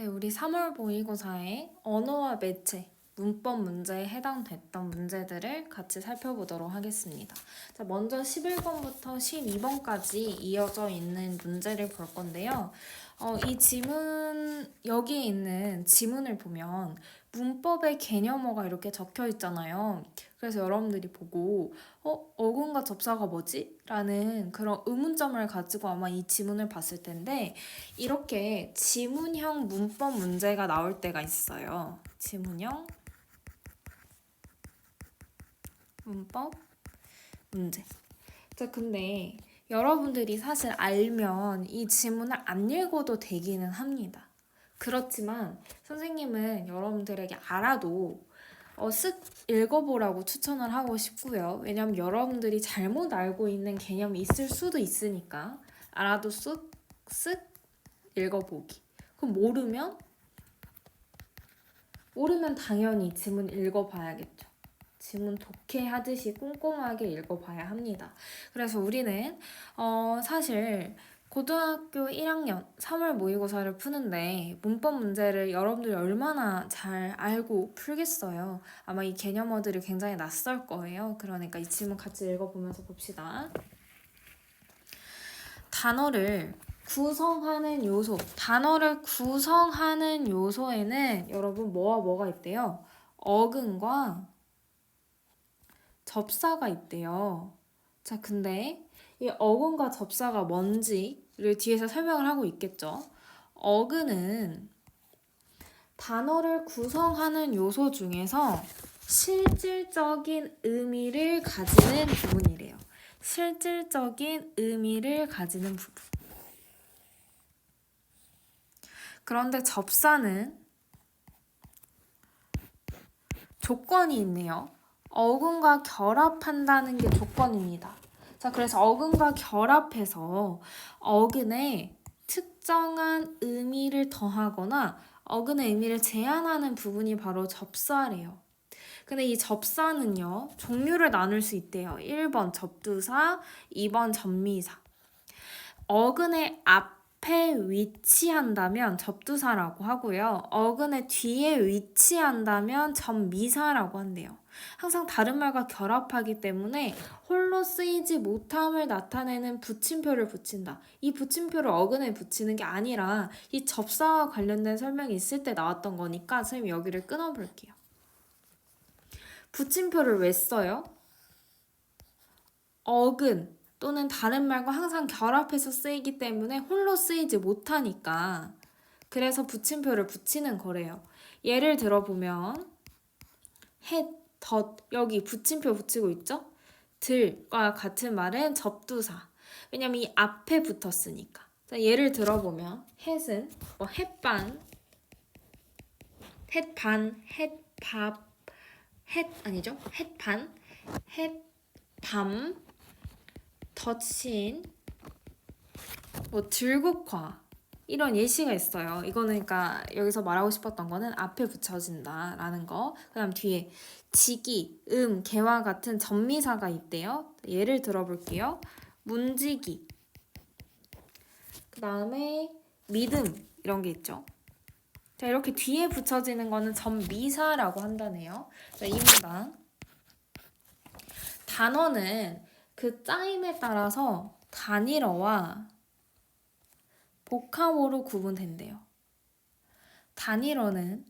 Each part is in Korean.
네, 우리 3월 모의고사의 언어와 매체, 문법 문제에 해당됐던 문제들을 같이 살펴보도록 하겠습니다. 자, 먼저 11번부터 12번까지 이어져 있는 문제를 볼 건데요. 이 지문, 여기에 있는 지문을 보면 문법의 개념어가 이렇게 적혀 있잖아요. 그래서 여러분들이 보고 어근과 접사가 뭐지? 라는 그런 의문점을 가지고 아마 이 지문을 봤을 텐데 이렇게 지문형 문법 문제가 나올 때가 있어요. 지문형 문법 문제. 자, 근데 여러분들이 사실 알면 이 지문을 안 읽어도 되기는 합니다. 그렇지만 선생님은 여러분들에게 알아도 쓱 읽어보라고 추천을 하고 싶고요. 왜냐면 여러분들이 잘못 알고 있는 개념이 있을 수도 있으니까 알아도 쓱 읽어보기. 그럼 모르면 당연히 지문 읽어봐야겠죠. 지문 독해하듯이 꼼꼼하게 읽어봐야 합니다. 그래서 우리는 사실 고등학교 1학년 3월 모의고사를 푸는데 문법 문제를 여러분들이 얼마나 잘 알고 풀겠어요. 아마 이 개념어들이 굉장히 낯설 거예요. 그러니까 이 지문 같이 읽어보면서 봅시다. 단어를 구성하는 요소에는 여러분 뭐가 있대요? 어근과 접사가 있대요. 자, 근데 이 어근과 접사가 뭔지를 뒤에서 설명을 하고 있겠죠. 어근은 단어를 구성하는 요소 중에서 실질적인 의미를 가지는 부분이래요. 실질적인 의미를 가지는 부분. 그런데 접사는 조건이 있네요. 어근과 결합한다는 게 조건입니다. 자, 그래서 어근과 결합해서 어근에 특정한 의미를 더하거나 어근의 의미를 제한하는 부분이 바로 접사래요. 근데 이 접사는요, 종류를 나눌 수 있대요. 1번 접두사, 2번 접미사. 어근의 앞에 위치한다면 접두사라고 하고요. 어근의 뒤에 위치한다면 접미사라고 한대요. 항상 다른 말과 결합하기 때문에 홀로 쓰이지 못함을 나타내는 붙임표를 붙인다. 이 붙임표를 어근에 붙이는 게 아니라 이 접사와 관련된 설명이 있을 때 나왔던 거니까 선생님 여기를 끊어볼게요. 붙임표를 왜 써요? 어근 또는 다른 말과 항상 결합해서 쓰이기 때문에 홀로 쓰이지 못하니까 그래서 붙임표를 붙이는 거래요. 예를 들어보면 여기 붙임표 붙이고 있죠? 들과 같은 말은 접두사. 왜냐면 이 앞에 붙었으니까. 자, 예를 들어보면 햇은 햇반, 햇반, 햇밥, 아니죠? 햇반, 햇밤, 덧신, 들국화 이런 예시가 있어요. 이거는 그러니까 여기서 말하고 싶었던 거는 앞에 붙여진다라는 거. 그다음 뒤에 지기, 개와 같은 접미사가 있대요. 예를 들어볼게요. 문지기. 그다음에 믿음 이런 게 있죠. 자, 이렇게 뒤에 붙여지는 거는 접미사라고 한다네요. 자, 이 문장. 단어는 그 짜임에 따라서 단일어와 복합어로 구분된대요. 단일어는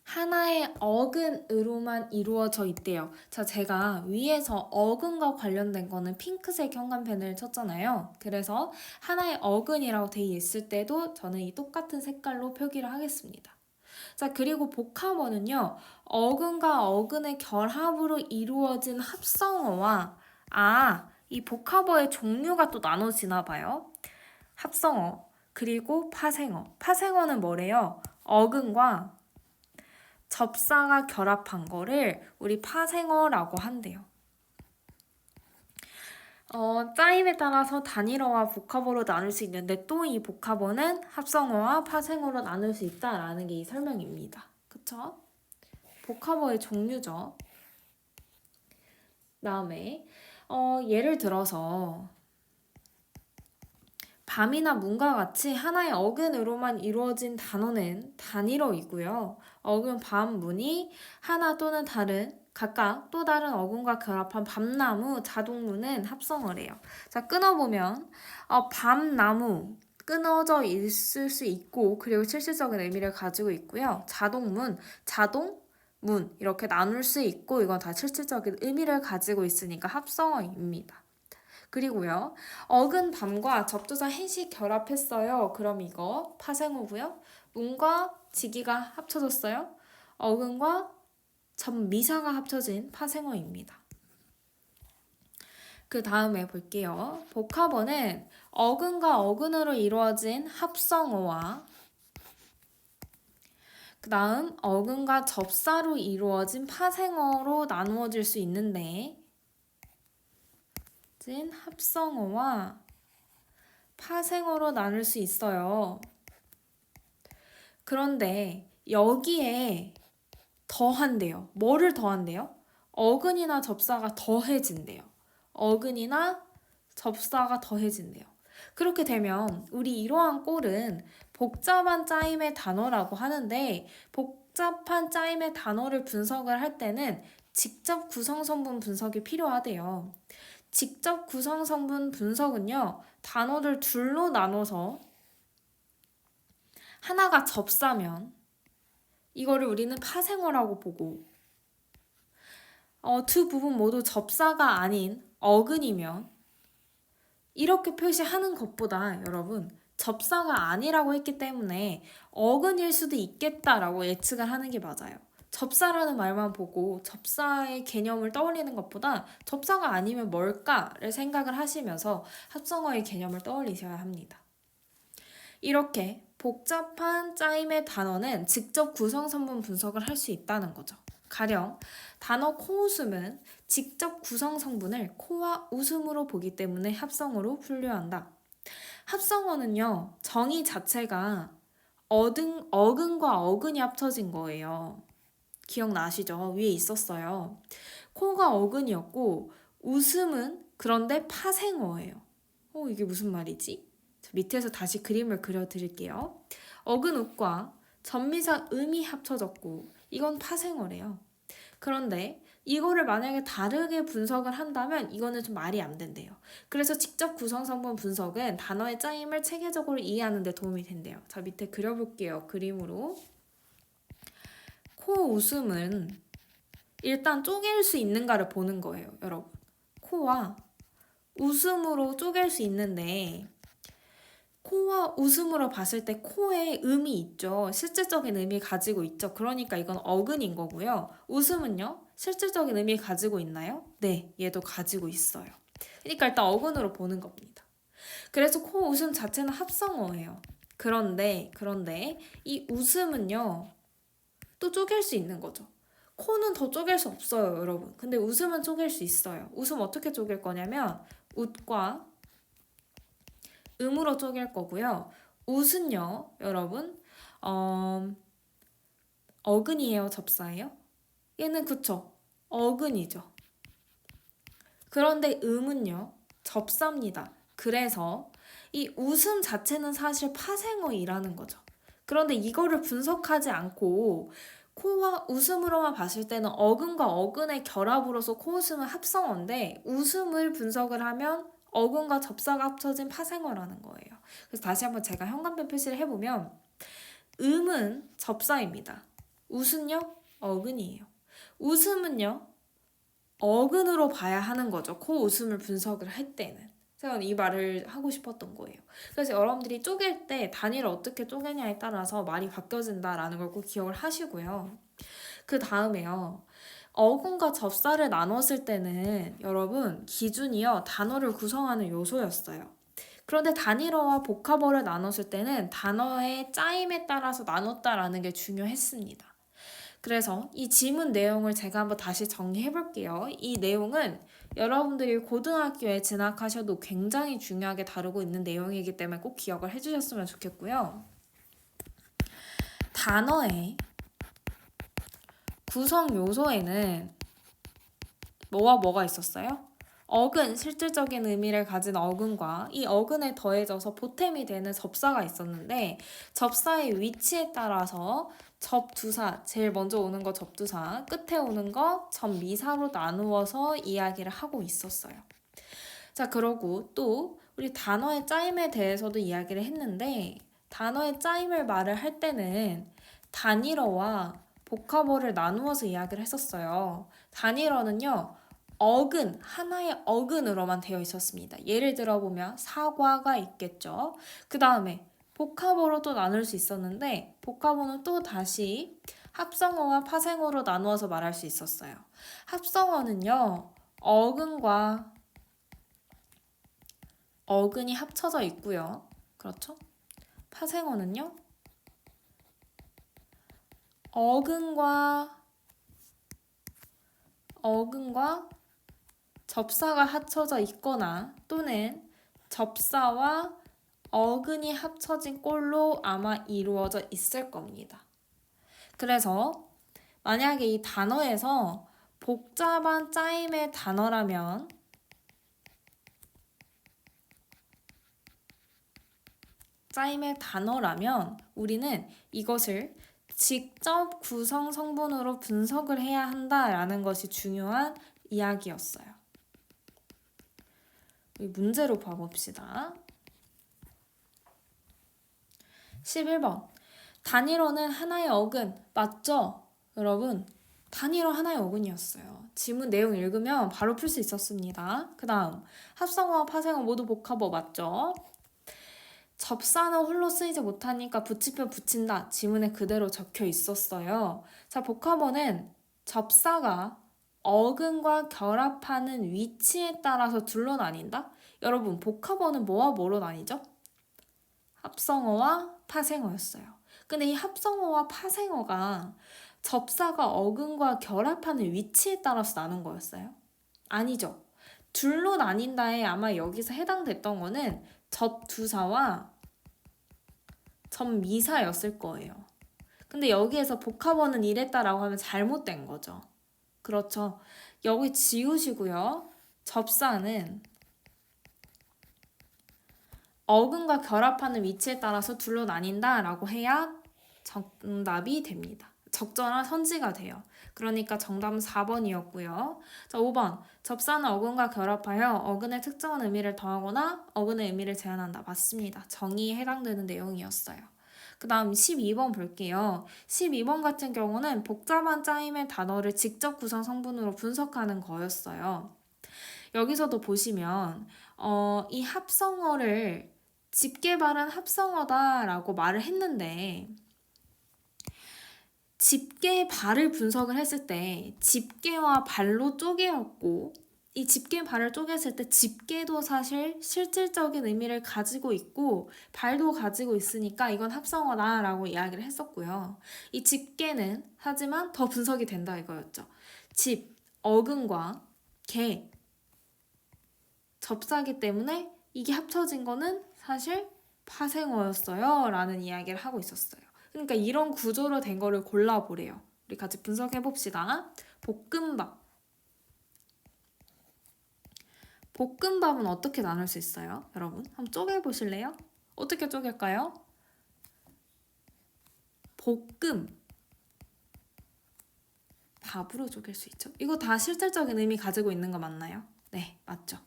하나의 어근으로만 이루어져 있대요. 자, 제가 위에서 어근과 관련된 거는 핑크색 형광펜을 쳤잖아요. 그래서 하나의 어근이라고 돼 있을 때도 저는 이 똑같은 색깔로 표기를 하겠습니다. 자, 그리고 복합어는요. 어근과 어근의 결합으로 이루어진 합성어와 이 복합어의 종류가 또 나눠지나 봐요. 합성어, 그리고 파생어. 파생어는 뭐래요? 어근과 접사가 결합한 거를 우리 파생어라고 한대요. 짜임에 따라서 단일어와 복합어로 나눌 수 있는데 또 이 복합어는 합성어와 파생어로 나눌 수 있다라는 게 이 설명입니다. 그쵸? 복합어의 종류죠. 다음에 예를 들어서 밤이나 문과 같이 하나의 어근으로만 이루어진 단어는 단일어이고요. 어근 밤, 문이 하나 또는 다른 각각 또 다른 어근과 결합한 밤나무, 자동문은 합성어래요. 자, 끊어보면 밤나무 끊어져 있을 수 있고 그리고 실질적인 의미를 가지고 있고요. 자동문, 자동문 이렇게 나눌 수 있고 이건 다 실질적인 의미를 가지고 있으니까 합성어입니다. 그리고요. 어근 밤과 접두사 햇이 결합했어요. 그럼 이거 파생어고요. 문과 지기가 합쳐졌어요. 어근과 접미사가 합쳐진 파생어입니다. 그 다음에 볼게요. 복합어는 어근과 어근으로 이루어진 합성어와 그 다음 어근과 접사로 이루어진 파생어로 나누어질 수 있는데 합성어와 파생어로 나눌 수 있어요. 그런데 여기에 더한대요. 뭐를 더한대요? 어근이나 접사가 더해진대요. 어근이나 접사가 더해진대요. 그렇게 되면 우리 이러한 꼴은 복잡한 짜임의 단어라고 하는데 복잡한 짜임의 단어를 분석을 할 때는 직접 구성성분 분석이 필요하대요. 직접 구성성분 분석은요. 단어를 둘로 나눠서 하나가 접사면 이거를 우리는 파생어라고 보고 두 부분 모두 접사가 아닌 어근이면 이렇게 표시하는 것보다 여러분 접사가 아니라고 했기 때문에 어근일 수도 있겠다라고 예측을 하는 게 맞아요. 접사라는 말만 보고 접사의 개념을 떠올리는 것보다 접사가 아니면 뭘까를 생각을 하시면서 합성어의 개념을 떠올리셔야 합니다. 이렇게 복잡한 짜임의 단어는 직접 구성성분 분석을 할 수 있다는 거죠. 가령 단어 코웃음은 직접 구성성분을 코와 웃음으로 보기 때문에 합성어로 분류한다. 합성어는요. 정의 자체가 어근과 어근이 합쳐진 거예요. 기억나시죠? 위에 있었어요. 코가 어근이었고 웃음은 그런데 파생어예요. 이게 무슨 말이지? 밑에서 다시 그림을 그려드릴게요. 어근웃과 전미사 음이 합쳐졌고 이건 파생어래요. 그런데 이거를 만약에 다르게 분석을 한다면 이거는 좀 말이 안 된대요. 그래서 직접 구성성분 분석은 단어의 짜임을 체계적으로 이해하는 데 도움이 된대요. 자, 밑에 그려볼게요. 그림으로. 코 웃음은 일단 쪼갤 수 있는가를 보는 거예요, 여러분. 코와 웃음으로 쪼갤 수 있는데 코와 웃음으로 봤을 때 코에 음이 있죠. 실질적인 의미 가지고 있죠. 그러니까 이건 어근인 거고요. 웃음은요? 실질적인 의미 가지고 있나요? 네, 얘도 가지고 있어요. 그러니까 일단 어근으로 보는 겁니다. 그래서 코 웃음 자체는 합성어예요. 그런데 이 웃음은요. 또 쪼갤 수 있는 거죠. 코는 더 쪼갤 수 없어요, 여러분. 근데 웃음은 쪼갤 수 있어요. 웃음 어떻게 쪼갤 거냐면 웃과 음으로 쪼갤 거고요. 웃은요, 여러분, 어근이에요, 접사예요? 얘는 그쵸, 어근이죠. 그런데 음은요, 접사입니다. 그래서 이 웃음 자체는 사실 파생어이라는 거죠. 그런데 이거를 분석하지 않고 코와 웃음으로만 봤을 때는 어근과 어근의 결합으로서 코웃음은 합성어인데 웃음을 분석을 하면 어근과 접사가 합쳐진 파생어라는 거예요. 그래서 다시 한번 제가 현관변 표시를 해보면 음은 접사입니다. 웃은요? 어근이에요. 웃음은요? 어근으로 봐야 하는 거죠. 코 웃음을 분석을 할 때는. 제가 이 말을 하고 싶었던 거예요. 그래서 여러분들이 쪼갤 때 단위를 어떻게 쪼개냐에 따라서 말이 바뀌어진다라는 걸 꼭 기억을 하시고요. 그 다음에요. 어근과 접사를 나눴을 때는 여러분 기준이요. 단어를 구성하는 요소였어요. 그런데 단일어와 복합어를 나눴을 때는 단어의 짜임에 따라서 나눴다라는 게 중요했습니다. 그래서 이 지문 내용을 제가 한번 다시 정리해 볼게요. 이 내용은 여러분들이 고등학교에 진학하셔도 굉장히 중요하게 다루고 있는 내용이기 때문에 꼭 기억을 해주셨으면 좋겠고요. 단어의 구성 요소에는 뭐와 뭐가 있었어요? 어근, 실질적인 의미를 가진 어근과 이 어근에 더해져서 보탬이 되는 접사가 있었는데 접사의 위치에 따라서 접두사, 제일 먼저 오는 거 접두사, 끝에 오는 거 접미사로 나누어서 이야기를 하고 있었어요. 자, 그러고 또 우리 단어의 짜임에 대해서도 이야기를 했는데 단어의 짜임을 말을 할 때는 단일어와 보카버를 나누어서 이야기를 했었어요. 단일어는요, 어근, 하나의 어근으로만 되어 있었습니다. 예를 들어보면 사과가 있겠죠. 그 다음에 보카버로 또 나눌 수 있었는데 보카버는 또 다시 합성어와 파생어로 나누어서 말할 수 있었어요. 합성어는요, 어근과 어근이 합쳐져 있고요. 그렇죠? 파생어는요, 어근과 접사가 합쳐져 있거나 또는 접사와 어근이 합쳐진 꼴로 아마 이루어져 있을 겁니다. 그래서 만약에 이 단어에서 복잡한 짜임의 단어라면 우리는 이것을 직접 구성 성분으로 분석을 해야 한다라는 것이 중요한 이야기였어요. 문제로 봐봅시다. 11번. 단일어는 하나의 어근, 맞죠? 여러분, 단일어 하나의 어근이었어요. 지문 내용 읽으면 바로 풀 수 있었습니다. 그 다음, 합성어와 파생어 모두 복합어 맞죠? 접사는 홀로 쓰이지 못하니까 붙이면 붙인다. 지문에 그대로 적혀 있었어요. 자, 복합어는 접사가 어근과 결합하는 위치에 따라서 둘로 나뉜다? 여러분, 복합어는 뭐와 뭐로 나뉘죠? 합성어와 파생어였어요. 근데 이 합성어와 파생어가 접사가 어근과 결합하는 위치에 따라서 나눈 거였어요? 아니죠. 둘로 나뉜다에 아마 여기서 해당됐던 거는 접두사와 접미사였을 거예요. 근데 여기에서 복합어는 이랬다라고 하면 잘못된 거죠. 그렇죠. 여기 지우시고요. 접사는 어근과 결합하는 위치에 따라서 둘로 나뉜다라고 해야 정답이 됩니다. 적절한 선지가 돼요. 그러니까 정답은 4번이었고요. 자, 5번. 접사는 어근과 결합하여 어근의 특정한 의미를 더하거나 어근의 의미를 제한한다. 맞습니다. 정의에 해당되는 내용이었어요. 그 다음 12번 볼게요. 12번 같은 경우는 복잡한 짜임의 단어를 직접 구성 성분으로 분석하는 거였어요. 여기서도 보시면 이 합성어를 집게발은 합성어다라고 말을 했는데 집게발을 분석을 했을 때 집게와 발로 쪼개었고 이 집게발을 쪼갰을 때 집게도 사실 실질적인 의미를 가지고 있고 발도 가지고 있으니까 이건 합성어다라고 이야기를 했었고요. 이 집게는 하지만 더 분석이 된다 이거였죠. 집, 어근과 개, 접사기 때문에 이게 합쳐진 거는 사실 파생어였어요 라는 이야기를 하고 있었어요. 그러니까 이런 구조로 된 거를 골라보래요. 우리 같이 분석해봅시다. 볶음밥은 어떻게 나눌 수 있어요? 여러분 한번 쪼개보실래요? 어떻게 쪼갤까요? 밥으로 쪼갤 수 있죠. 이거 다 실질적인 의미 가지고 있는 거 맞나요? 네, 맞죠.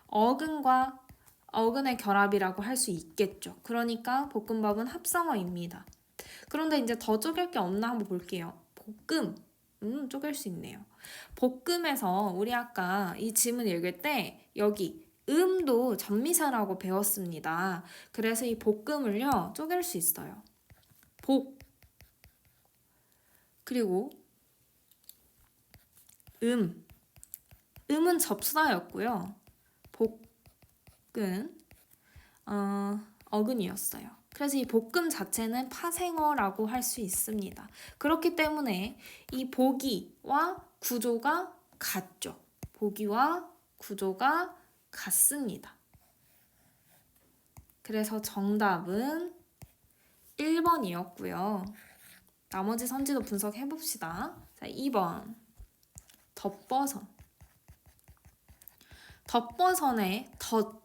어근과 어근의 결합이라고 할 수 있겠죠. 그러니까 볶음밥은 합성어입니다. 그런데 이제 더 쪼갤 게 없나 한번 볼게요. 쪼갤 수 있네요. 볶음에서 우리 아까 이 지문 읽을 때 여기 도 접미사라고 배웠습니다. 그래서 이 볶음을요 쪼갤 수 있어요. 그리고 음은 접사였고요. 복은 어근이었어요. 그래서 이 볶음 자체는 파생어라고 할 수 있습니다. 그렇기 때문에 이 보기와 구조가 같죠. 보기와 구조가 같습니다. 그래서 정답은 1번이었고요. 나머지 선지도 분석해봅시다. 자, 2번 덧버선. 덧버선에 덧,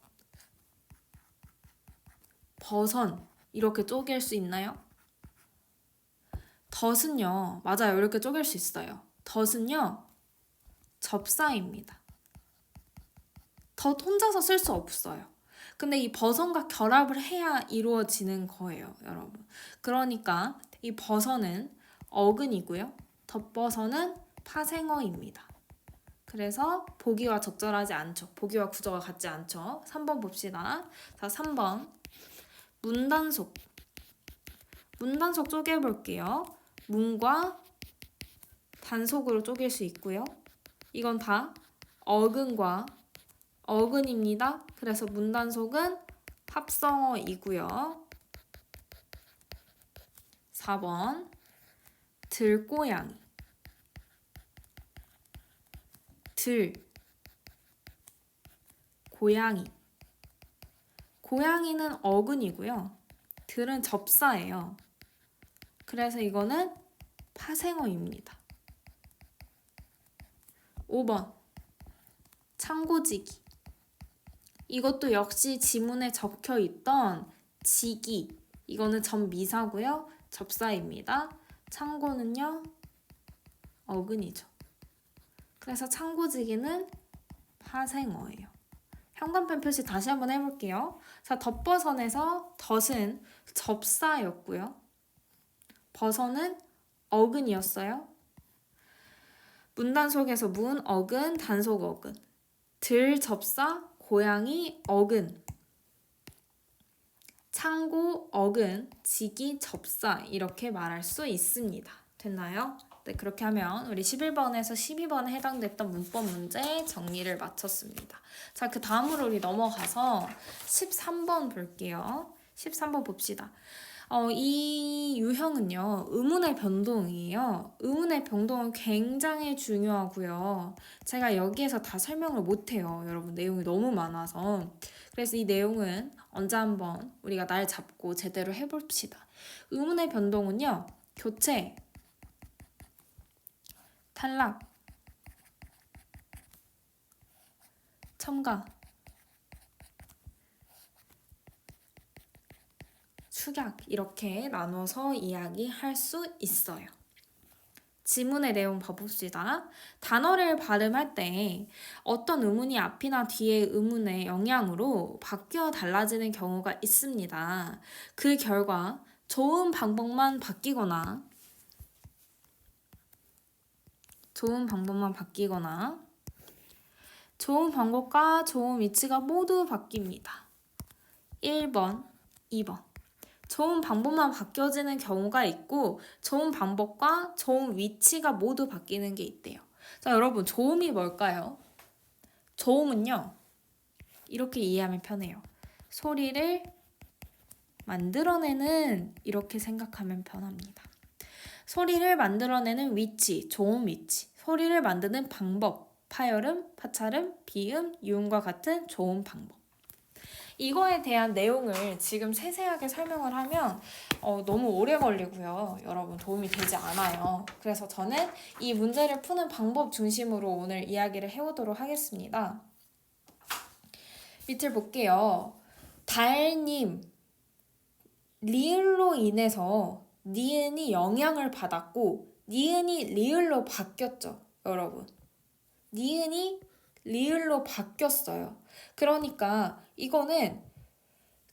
버선 이렇게 쪼갤 수 있나요? 덧은요, 맞아요. 이렇게 쪼갤 수 있어요. 덧은요, 접사입니다. 덧 혼자서 쓸 수 없어요. 근데 이 버선과 결합을 해야 이루어지는 거예요, 여러분. 그러니까 이 버선은 어근이고요. 덧버선은 파생어입니다. 그래서 보기와 적절하지 않죠. 보기와 구조가 같지 않죠. 3번 봅시다. 자, 3번. 문단속. 문단속 쪼개볼게요. 문과 단속으로 쪼갤 수 있고요. 이건 다 어근과 어근입니다. 그래서 문단속은 합성어이고요. 4번. 들고양이. 들, 고양이. 고양이는 어근이고요. 들은 접사예요. 그래서 이거는 파생어입니다. 5번. 창고지기. 이것도 역시 지문에 적혀 있던 지기. 이거는 전미사고요. 접사입니다. 창고는요, 어근이죠. 그래서 창고지기는 파생어예요. 현관펜 표시 다시 한번 해볼게요. 자, 덧버선에서 덧은 접사였고요. 버선은 어근이었어요. 문단속에서 문, 어근, 단속, 어근. 들, 접사, 고양이, 어근. 창고, 어근, 지기, 접사 이렇게 말할 수 있습니다. 됐나요? 네, 그렇게 하면 우리 11번에서 12번에 해당됐던 문법 문제 정리를 마쳤습니다. 자, 그 다음으로 우리 넘어가서 13번 볼게요. 13번 봅시다. 이 유형은요, 의문의 변동이에요. 의문의 변동은 굉장히 중요하고요. 제가 여기에서 다 설명을 못해요. 여러분, 내용이 너무 많아서. 그래서 이 내용은 언제 한번 우리가 날 잡고 제대로 해봅시다. 의문의 변동은요, 교체, 탈락, 첨가, 축약 이렇게 나눠서 이야기할 수 있어요. 지문의 내용 봐봅시다. 단어를 발음할 때 어떤 의문이 앞이나 뒤의 의문의 영향으로 바뀌어 달라지는 경우가 있습니다. 그 결과 좋은 방법만 바뀌거나 좋은 방법과 좋은 위치가 모두 바뀝니다. 1번, 2번. 좋은 방법만 바뀌어지는 경우가 있고 좋은 방법과 좋은 위치가 모두 바뀌는 게 있대요. 자, 여러분, 좋음이 뭘까요? 좋음은요, 이렇게 이해하면 편해요. 소리를 만들어내는, 이렇게 생각하면 편합니다. 소리를 만들어내는 위치, 좋은 위치. 소리를 만드는 방법, 파열음, 파찰음, 비음, 유음과 같은 좋은 방법. 이거에 대한 내용을 지금 세세하게 설명을 하면 너무 오래 걸리고요. 여러분, 도움이 되지 않아요. 그래서 저는 이 문제를 푸는 방법 중심으로 오늘 이야기를 해보도록 하겠습니다. 밑을 볼게요. 달님, 리을로 인해서 니은이 영향을 받았고 니은이 리을로 바뀌었죠. 여러분, 니은이 리을로 바뀌었어요. 그러니까 이거는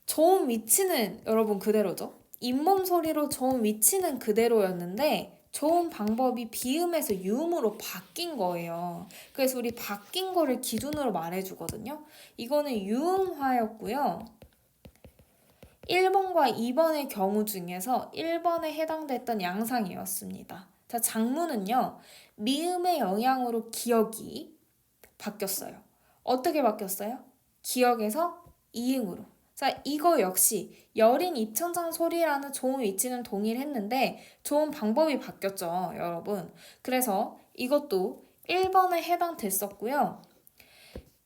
좋은 위치는 여러분 그대로죠. 잇몸 소리로 좋은 위치는 그대로였는데 좋은 방법이 비음에서 유음으로 바뀐 거예요. 그래서 우리 바뀐 거를 기준으로 말해주거든요. 이거는 유음화였고요. 1번과 2번의 경우 중에서 1번에 해당됐던 양상이었습니다. 자, 장문은요, 미음의 영향으로 기억이 바뀌었어요. 어떻게 바뀌었어요? 기억에서 이응으로. 자, 이거 역시 여린 입천장 소리라는 좋은 위치는 동일했는데 좋은 방법이 바뀌었죠, 여러분. 그래서 이것도 1번에 해당됐었고요.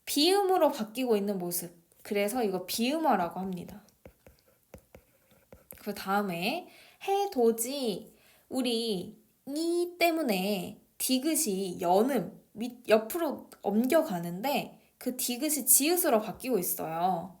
비음으로 바뀌고 있는 모습. 그래서 이거 비음화라고 합니다. 그 다음에 해돋이, 우리 이 때문에 디귿이 연음, 옆으로 옮겨가는데 그 디귿이 지읒으로 바뀌고 있어요.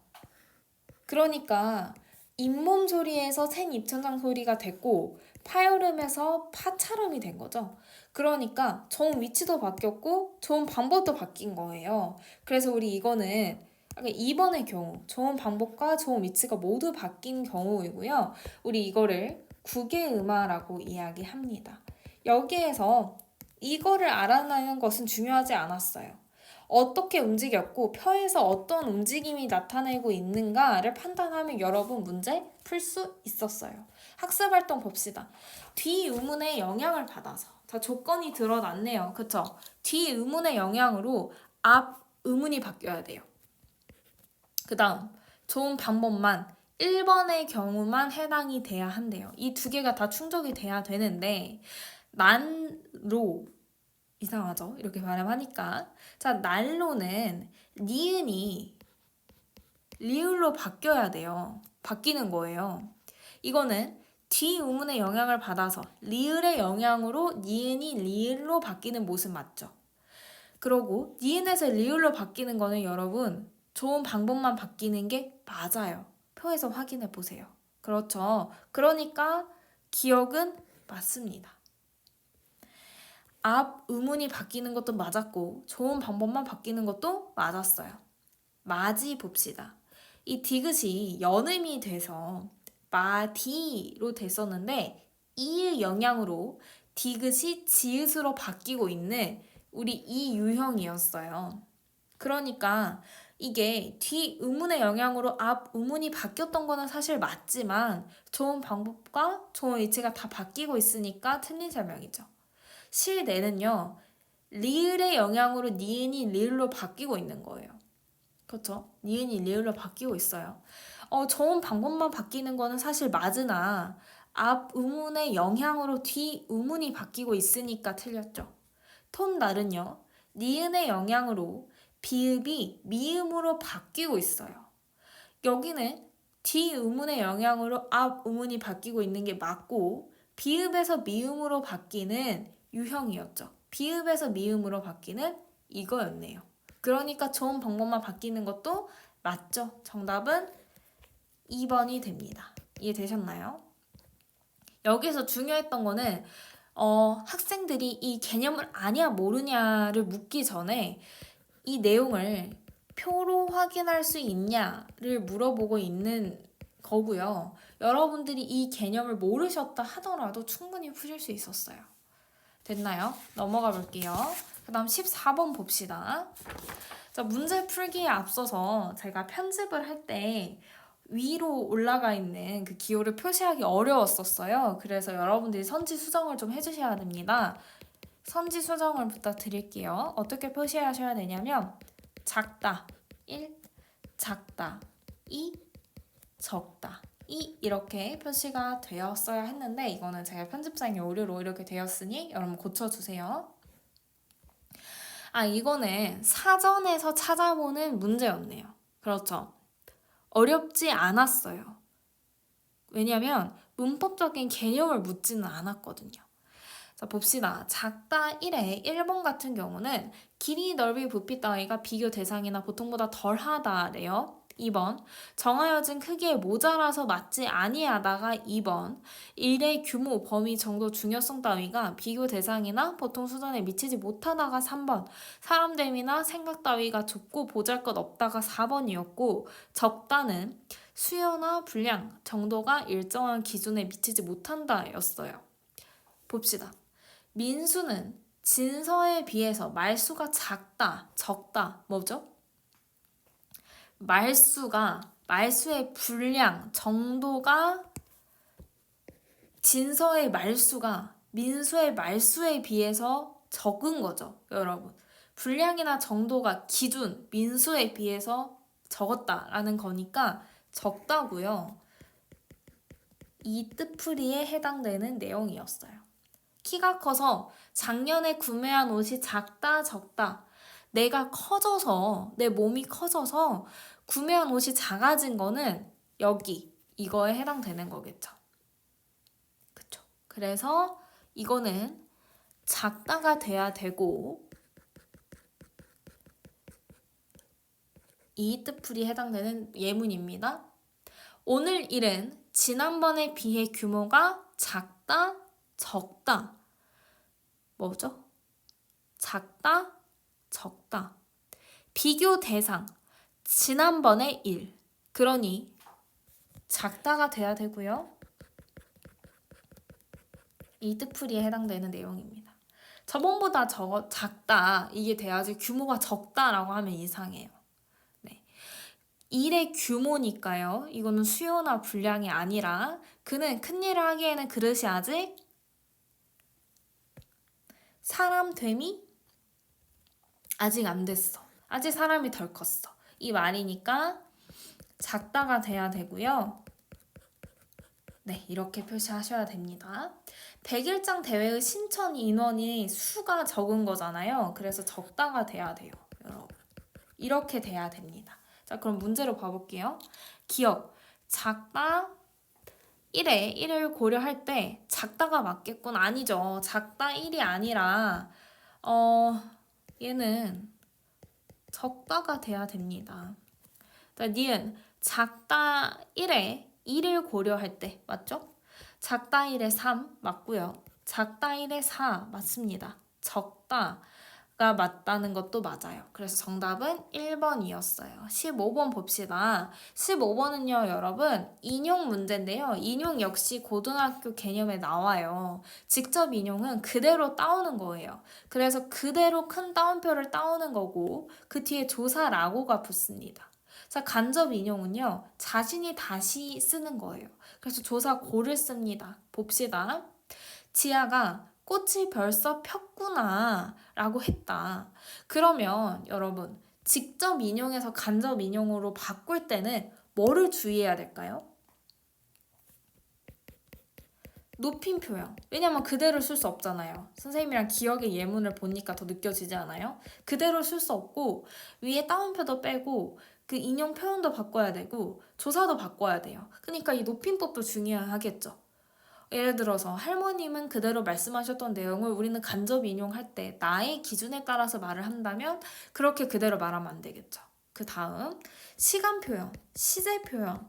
그러니까 잇몸 소리에서 생입천장 소리가 됐고 파열음에서 파찰음이 된 거죠. 그러니까 종 위치도 바뀌었고 종 방법도 바뀐 거예요. 그래서 우리 이거는 2번의 경우 종 방법과 종 위치가 모두 바뀐 경우이고요. 우리 이거를 구개음화라고 이야기합니다. 여기에서 이거를 알아내는 것은 중요하지 않았어요. 어떻게 움직였고 혀에서 어떤 움직임이 나타내고 있는가를 판단하면 여러분 문제 풀 수 있었어요. 학습활동 봅시다. 뒤의문의 영향을 받아서 자 조건이 드러났네요. 그쵸? 뒤의문의 영향으로 앞 의문이 바뀌어야 돼요. 그 다음 좋은 방법만 1번의 경우만 해당이 돼야 한대요. 이 두 개가 다 충족이 돼야 되는데 난로 이상하죠? 이렇게 발음하니까. 자, 난로는 니은이 리을로 바뀌어야 돼요. 바뀌는 거예요. 이거는 뒤의문의 영향을 받아서 리을의 영향으로 니은이 리을로 바뀌는 모습 맞죠? 그러고 니은에서 리을로 바뀌는 거는 여러분 좋은 방법만 바뀌는 게 맞아요. 표에서 확인해 보세요. 그렇죠? 그러니까 기억은 맞습니다. 앞 의문이 바뀌는 것도 맞았고 좋은 방법만 바뀌는 것도 맞았어요. 마지 봅시다. 이 디귿이 연음이 돼서 마디로 됐었는데 이의 영향으로 디귿이 지읒으로 바뀌고 있는 우리 이 유형이었어요. 그러니까 이게 뒤 의문의 영향으로 앞 의문이 바뀌었던 거는 사실 맞지만 좋은 방법과 좋은 위치가 다 바뀌고 있으니까 틀린 설명이죠. 실내는요. 리을의 영향으로 니은이 리을로 바뀌고 있는 거예요. 그렇죠? 니은이 리을로 바뀌고 있어요. 좋은 방법만 바뀌는 거는 사실 맞으나 앞 의문의 영향으로 뒤 의문이 바뀌고 있으니까 틀렸죠. 톤날은요. 니은의 영향으로 비읍이 미음으로 바뀌고 있어요. 여기는 뒤 의문의 영향으로 앞 의문이 바뀌고 있는 게 맞고 비읍에서 미음으로 바뀌는 유형이었죠. 비읍에서 미음으로 바뀌는 이거였네요. 그러니까 좋은 방법만 바뀌는 것도 맞죠. 정답은 2번이 됩니다. 이해되셨나요? 여기서 중요했던 거는 학생들이 이 개념을 아냐 모르냐를 묻기 전에 이 내용을 표로 확인할 수 있냐를 물어보고 있는 거고요. 여러분들이 이 개념을 모르셨다 하더라도 충분히 푸실 수 있었어요. 됐나요? 넘어가 볼게요. 그 다음 14번 봅시다. 자, 문제 풀기에 앞서서 제가 편집을 할 때 위로 올라가 있는 그 기호를 표시하기 어려웠었어요. 그래서 여러분들이 선지 수정을 좀 해주셔야 됩니다. 선지 수정을 부탁드릴게요. 어떻게 표시하셔야 되냐면 작다 1, 작다 2, 적다 2 이렇게 표시가 되었어야 했는데 이거는 제가 편집상의 오류로 이렇게 되었으니 여러분 고쳐주세요. 이거는 사전에서 찾아보는 문제였네요. 그렇죠. 어렵지 않았어요. 왜냐면 문법적인 개념을 묻지는 않았거든요. 자, 봅시다. 작다 1의 1번 같은 경우는 길이, 넓이, 부피 따위가 비교 대상이나 보통보다 덜하다래요. 2번 정하여진 크기에 모자라서 맞지 아니하다가 2번 일의 규모, 범위, 정도, 중요성 따위가 비교 대상이나 보통 수준에 미치지 못하다가 3번 사람 됨이나 생각 따위가 좁고 보잘것없다가 4번이었고 적다는 수요나 분량, 정도가 일정한 기준에 미치지 못한다 였어요. 봅시다. 민수는 진서에 비해서 말수가 작다, 적다, 뭐죠? 말수의 분량, 정도가 진서의 말수가 민수의 말수에 비해서 적은 거죠, 여러분. 분량이나 정도가 기준, 민수에 비해서 적었다라는 거니까 적다고요. 이 뜻풀이에 해당되는 내용이었어요. 키가 커서 작년에 구매한 옷이 작다, 적다. 내가 커져서, 내 몸이 커져서 구매한 옷이 작아진 거는 여기, 이거에 해당되는 거겠죠. 그쵸? 그래서 이거는 작다가 돼야 되고, 이 뜻풀이에 해당되는 예문입니다. 오늘 일은 지난번에 비해 규모가 작다, 적다. 뭐죠? 작다, 적다. 비교 대상, 지난번의 일. 그러니 작다가 돼야 되고요. 이 뜻풀이에 해당되는 내용입니다. 저번보다 작다, 이게 돼야지 규모가 적다라고 하면 이상해요. 네. 일의 규모니까요. 이거는 수요나 분량이 아니라 그는 큰일을 하기에는 그릇이 아직 사람 됨이 아직 안 됐어. 아직 사람이 덜 컸어. 이 말이니까 작다가 돼야 되고요. 네, 이렇게 표시하셔야 됩니다. 100일장 대회의 신청 인원이 수가 적은 거잖아요. 그래서 적다가 돼야 돼요, 여러분. 이렇게 돼야 됩니다. 자, 그럼 문제로 봐볼게요. 기억, 작다 1에 1을 고려할 때 작다가 맞겠군. 아니죠. 작다 1이 아니라 얘는 적다가 돼야 됩니다. 자, 니은 작다 1에 2를 고려할 때 맞죠? 작다 1에 3 맞고요. 작다 1에 4 맞습니다. 적다가 맞다는 것도 맞아요. 그래서 정답은 1번이었어요. 15번 봅시다. 15번은요, 여러분 인용 문제인데요. 인용 역시 고등학교 개념에 나와요. 직접 인용은 그대로 따오는 거예요. 그래서 그대로 큰 따옴표를 따오는 거고 그 뒤에 조사라고가 붙습니다. 자, 간접 인용은요, 자신이 다시 쓰는 거예요. 그래서 조사고를 씁니다. 봅시다. 지아가 꽃이 벌써 폈구나 라고 했다. 그러면 여러분, 직접 인용에서 간접 인용으로 바꿀 때는 뭐를 주의해야 될까요? 높임 표현. 왜냐면 그대로 쓸 수 없잖아요. 선생님이랑 기억의 예문을 보니까 더 느껴지지 않아요? 그대로 쓸 수 없고 위에 따옴표도 빼고 그 인용 표현도 바꿔야 되고 조사도 바꿔야 돼요. 그러니까 이 높임법도 중요하겠죠. 예를 들어서 할머님은 그대로 말씀하셨던 내용을 우리는 간접 인용할 때 나의 기준에 따라서 말을 한다면 그렇게 그대로 말하면 안 되겠죠. 그 다음 시간 표현, 시제 표현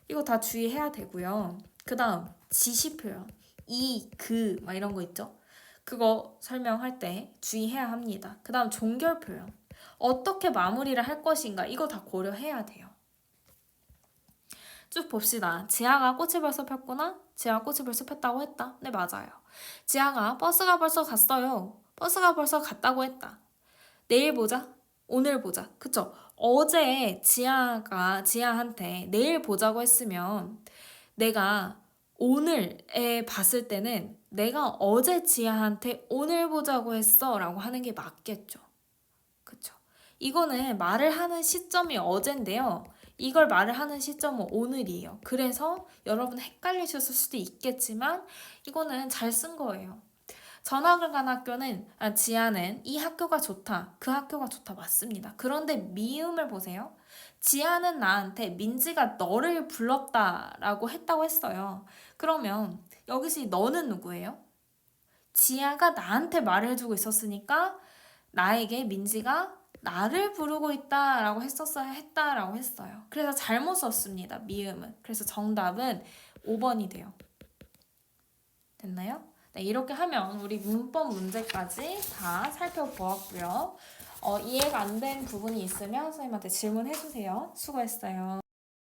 이거 다 주의해야 되고요. 그 다음 지시 표현, 이, 그 막 이런 거 있죠. 그거 설명할 때 주의해야 합니다. 그 다음 종결 표현 어떻게 마무리를 할 것인가 이거 다 고려해야 돼요. 쭉 봅시다. 지아가 꽃이 벌써 폈구나? 지아가 꽃이 벌써 폈다고 했다. 네, 맞아요. 지아가 버스가 벌써 갔어요. 버스가 벌써 갔다고 했다. 내일 보자. 오늘 보자. 그쵸? 어제 지아한테 내일 보자고 했으면 내가 오늘에 봤을 때는 내가 어제 지아한테 오늘 보자고 했어 라고 하는 게 맞겠죠. 그쵸? 이거는 말을 하는 시점이 어젠데요. 이걸 말을 하는 시점은 오늘이에요. 그래서 여러분 헷갈리셨을 수도 있겠지만 이거는 잘 쓴 거예요. 전학을 간 학교는 지아는 이 학교가 좋다. 그 학교가 좋다. 맞습니다. 그런데 미음을 보세요. 지아는 나한테 민지가 너를 불렀다라고 했다고 했어요. 그러면 여기서 이 너는 누구예요? 지아가 나한테 말을 해주고 있었으니까 나에게 민지가 나를 부르고 있다라고 했다라고 했어요. 그래서 잘못 썼습니다. 미음은. 그래서 정답은 5번이 돼요. 됐나요? 네, 이렇게 하면 우리 문법 문제까지 다 살펴보았고요. 이해가 안 된 부분이 있으면 선생님한테 질문해 주세요. 수고했어요.